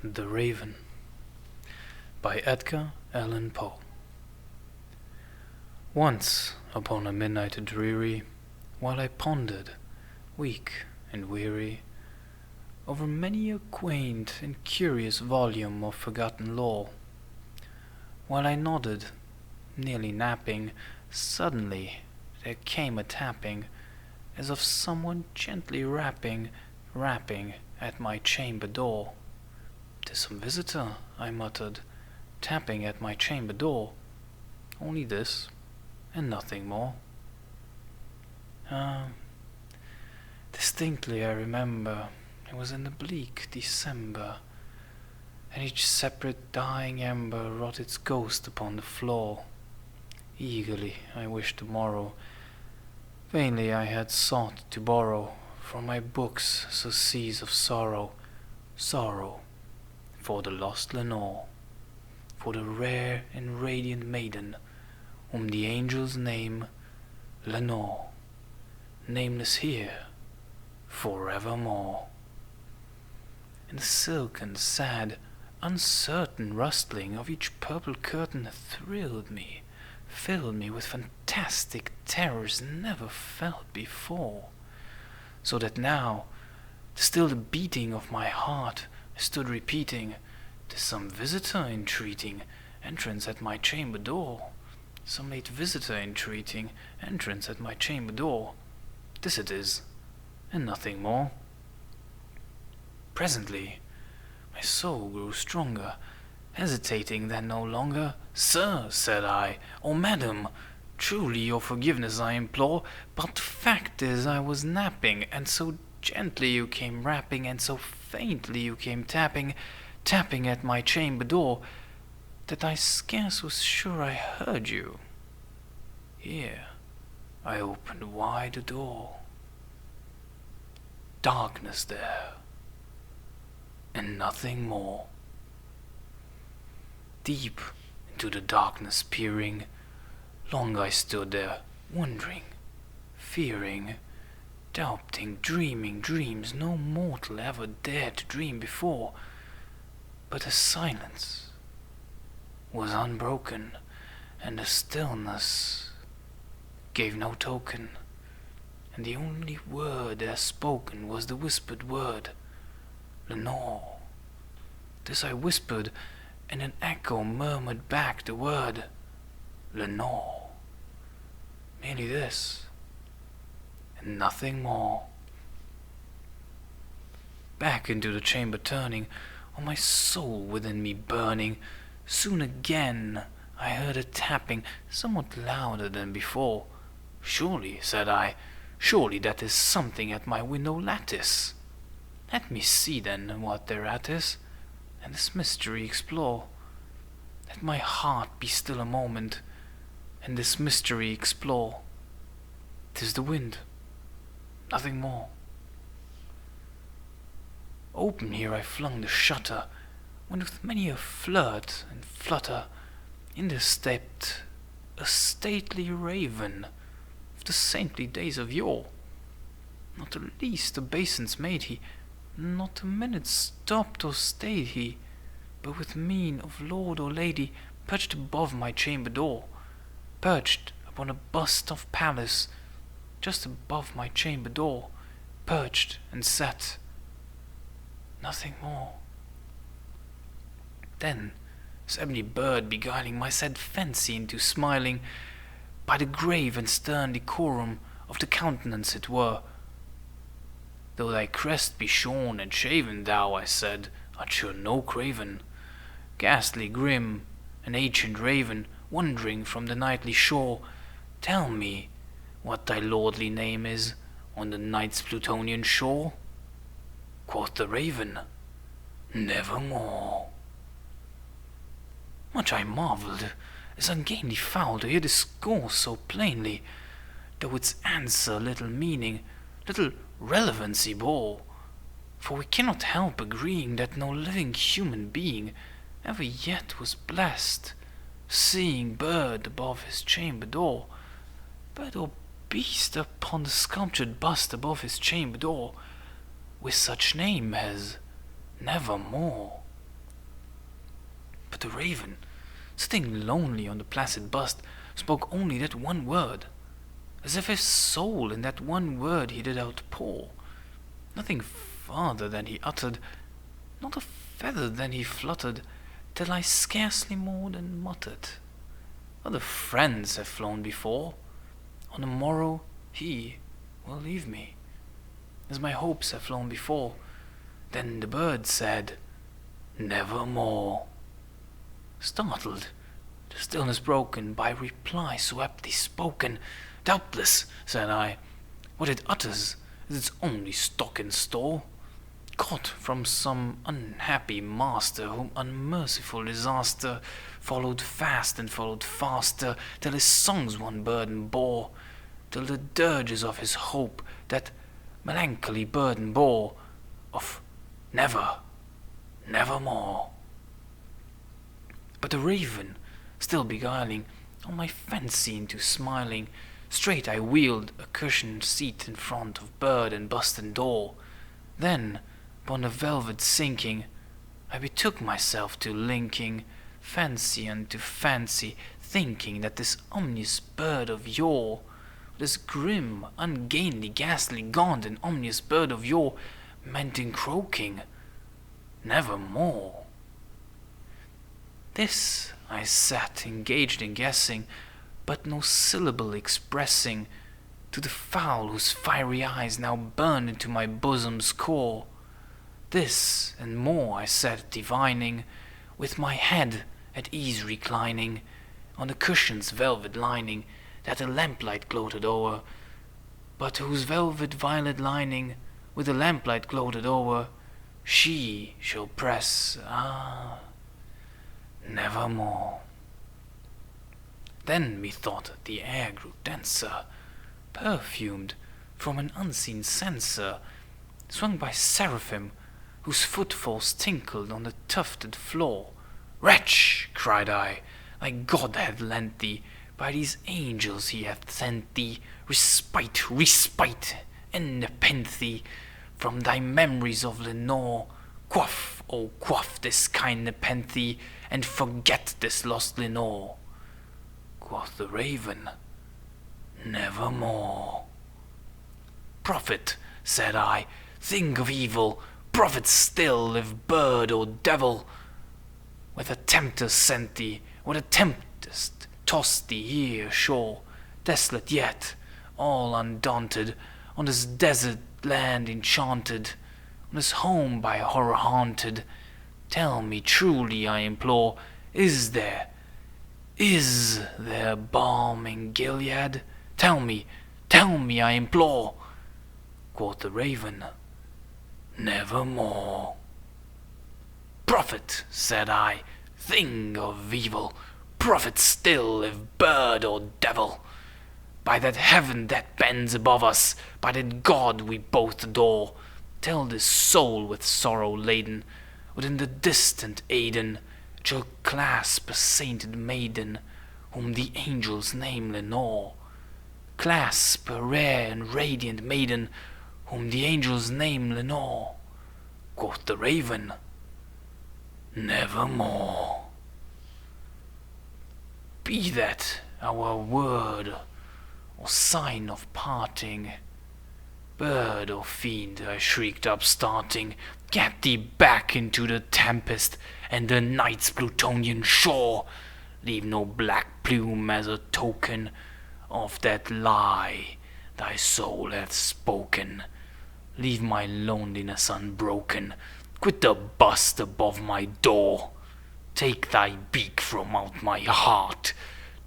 The Raven by Edgar Allan Poe. Once upon a midnight dreary, while I pondered, weak and weary, over many a quaint and curious volume of forgotten lore, while I nodded, nearly napping, suddenly there came a tapping, as of someone gently rapping at my chamber door. "'Tis some visitor," I muttered, tapping at my chamber door. Only this, and nothing more. Distinctly I remember, it was in the bleak December, and each separate dying ember wrought its ghost upon the floor. Eagerly I wished tomorrow. Vainly I had sought to borrow from my books surcease of sorrow, for the lost Lenore, for the rare and radiant maiden, whom the angels name Lenore, nameless here forevermore. And the silken, sad, uncertain rustling of each purple curtain thrilled me, filled me with fantastic terrors never felt before, so that now, still the beating of my heart, I stood repeating, "'Tis some visitor entreating entrance at my chamber door. Some late visitor entreating entrance at my chamber door. This it is, and nothing more." Presently, my soul grew stronger, hesitating then no longer. "Sir," said I, "or madam, truly your forgiveness I implore, but the fact is I was napping, and so gently you came rapping, and so faintly you came tapping at my chamber door, that I scarce was sure I heard you. Here I opened wide the door. Darkness there, and nothing more. Deep into the darkness peering, long I stood there, wondering, fearing, doubting, dreaming dreams no mortal ever dared to dream before. But the silence was unbroken, and the stillness gave no token, and the only word there spoken was the whispered word, "Lenore." This I whispered, and an echo murmured back the word, "Lenore." Merely this, and nothing more. Back into the chamber turning, all my soul within me burning, soon again I heard a tapping, somewhat louder than before. "Surely," said I, "surely that is something at my window lattice. Let me see then what thereat is, and this mystery explore. Let my heart be still a moment, and this mystery explore. 'Tis the wind, nothing more." Open here I flung the shutter, when with many a flirt and flutter in there stepped a stately raven of the saintly days of yore. Not the least obeisance made he, not a minute stopped or stayed he, but with mien of lord or lady perched above my chamber door, perched upon a bust of Pallas, just above my chamber door, perched and sat. Nothing more. Then, this ebony bird beguiling my sad fancy into smiling, by the grave and stern decorum of the countenance it were. "Though thy crest be shorn and shaven, thou," I said, "art sure no craven. Ghastly grim, an ancient raven, wandering from the nightly shore, tell me what thy lordly name is on the night's Plutonian shore." Quoth the raven, "Nevermore." Much I marvelled, as ungainly fowl to hear discourse so plainly, though its answer little meaning, little relevancy bore. For we cannot help agreeing that no living human being ever yet was blessed, seeing bird above his chamber door, bird or beast upon the sculptured bust above his chamber door, with such name as Nevermore. But the raven, sitting lonely on the placid bust, spoke only that one word, as if his soul in that one word he did outpour. Nothing farther than he uttered, not a feather than he fluttered, till I scarcely more than muttered. Other friends have flown before. On the morrow he will leave me, as my hopes have flown before. Then the bird said, nevermore. Startled, the stillness broken by reply so aptly spoken. Doubtless, said I, what it utters is its only stock in store, caught from some unhappy master whom unmerciful disaster followed fast and followed faster, till his songs one burden bore, till the dirges of his hope that melancholy burden bore, of never, nevermore. But the raven, still beguiling all my fancy into smiling, straight I wheeled a cushioned seat in front of bird and bust and door. Then, upon the velvet sinking, I betook myself to linking fancy unto fancy, thinking that this ominous bird of yore, this grim, ungainly, ghastly, gaunt and ominous bird of yore, meant in croaking, nevermore. This I sat engaged in guessing, but no syllable expressing to the fowl whose fiery eyes now burned into my bosom's core. This and more I sat divining, with my head at ease reclining on the cushion's velvet lining that the lamplight gloated o'er, but whose velvet violet lining with the lamplight gloated o'er she shall press, nevermore. Then methought the air grew denser, perfumed from an unseen censer, swung by seraphim whose footfalls tinkled on the tufted floor. Wretch, cried I, thy God hath lent thee, by these angels he hath sent thee, respite, respite, and nepenthe from thy memories of Lenore. Quaff, oh quaff this kind nepenthe, and forget this lost Lenore. Quoth the raven, nevermore. Prophet, said I, think of evil, prophet still, if bird or devil, whether tempter sent thee, whether tempest tossed thee here ashore, desolate yet, all undaunted, on this desert land enchanted, on this home by horror haunted, tell me truly, I implore, is there balm in Gilead? Tell me, I implore. Quoth the raven, nevermore. Prophet, said I, thing of evil, prophet still, if bird or devil, by that heaven that bends above us, by that God we both adore, tell this soul with sorrow laden, within the distant Aidenn, shall clasp a sainted maiden, whom the angels name Lenore. Clasp a rare and radiant maiden, whom the angels name Lenore. Quoth the raven, nevermore. Be that our word or sign of parting, bird or fiend, I shrieked upstarting, get thee back into the tempest and the night's Plutonian shore. Leave no black plume as a token of that lie thy soul hath spoken. Leave my loneliness unbroken. Quit the bust above my door. Take thy beak from out my heart.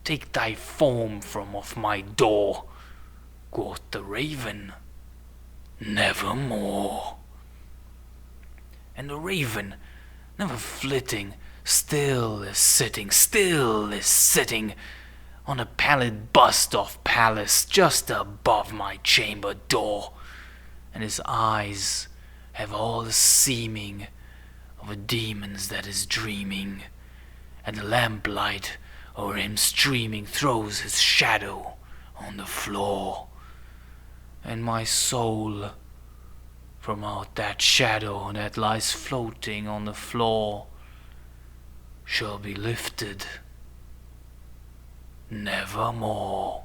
Take thy form from off my door. Quoth the raven, nevermore. And the raven, never flitting, still is sitting on a pallid bust of Pallas just above my chamber door, and his eyes have all the seeming of a demon's that is dreaming, and the lamplight o'er him streaming throws his shadow on the floor, and my soul from out that shadow that lies floating on the floor shall be lifted nevermore.